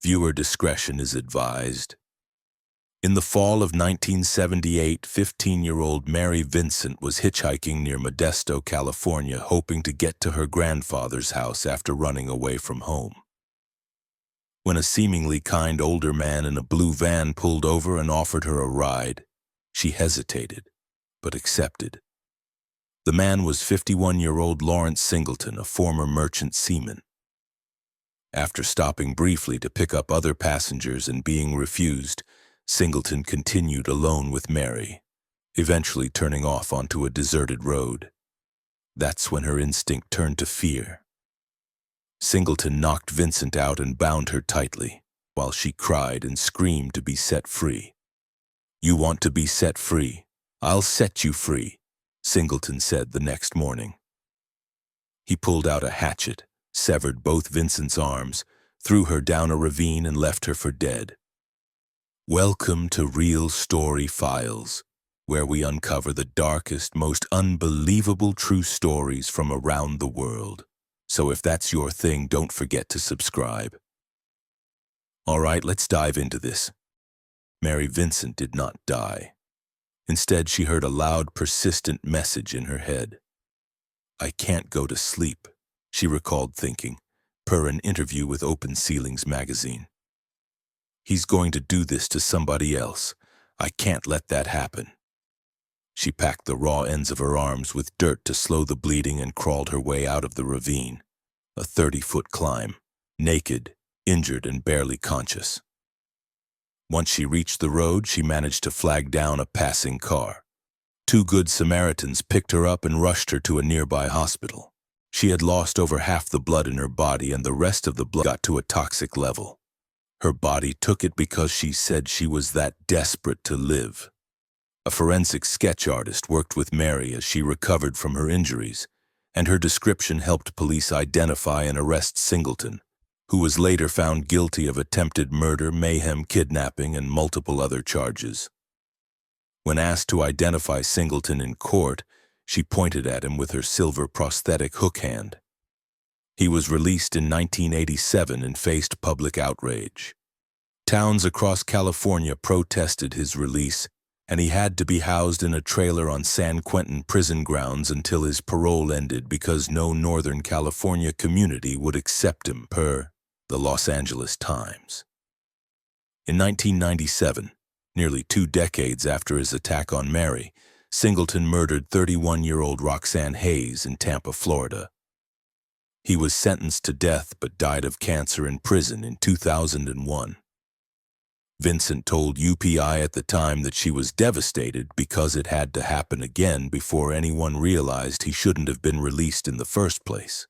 Viewer discretion is advised. In the fall of 1978, 15-year-old Mary Vincent was hitchhiking near Modesto, California, hoping to get to her grandfather's house after running away from home. When a seemingly kind older man in a blue van pulled over and offered her a ride, she hesitated, but accepted. The man was 51-year-old Lawrence Singleton, a former merchant seaman. After stopping briefly to pick up other passengers and being refused, Singleton continued alone with Mary, eventually turning off onto a deserted road. That's when her instinct turned to fear. Singleton knocked Vincent out and bound her tightly, while she cried and screamed to be set free. "You want to be set free? I'll set you free," Singleton said the next morning. He pulled out a hatchet, severed both Vincent's arms, threw her down a ravine and left her for dead. Welcome to Real Story Files, where we uncover the darkest, most unbelievable true stories from around the world. So if that's your thing, don't forget to subscribe. All right, let's dive into this. Mary Vincent did not die. Instead, she heard a loud, persistent message in her head. "I can't go to sleep," she recalled thinking, per an interview with Open Ceilings magazine. "He's going to do this to somebody else. I can't let that happen." She packed the raw ends of her arms with dirt to slow the bleeding and crawled her way out of the ravine, a 30-foot climb, naked, injured, and barely conscious. Once she reached the road, she managed to flag down a passing car. Two Good Samaritans picked her up and rushed her to a nearby hospital. She had lost over half the blood in her body, and the rest of the blood got to a toxic level. Her body took it because she said she was that desperate to live. A forensic sketch artist worked with Mary as she recovered from her injuries, and her description helped police identify and arrest Singleton, who was later found guilty of attempted murder, mayhem, kidnapping, and multiple other charges. When asked to identify Singleton in court, she pointed at him with her silver prosthetic hook hand. He was released in 1987 and faced public outrage. Towns across California protested his release, and he had to be housed in a trailer on San Quentin prison grounds until his parole ended because no Northern California community would accept him, per the Los Angeles Times. In 1997, nearly 2 decades after his attack on Mary, Singleton murdered 31-year-old Roxanne Hayes in Tampa, Florida. He was sentenced to death but died of cancer in prison in 2001. Vincent told UPI at the time that she was devastated because it had to happen again before anyone realized he shouldn't have been released in the first place.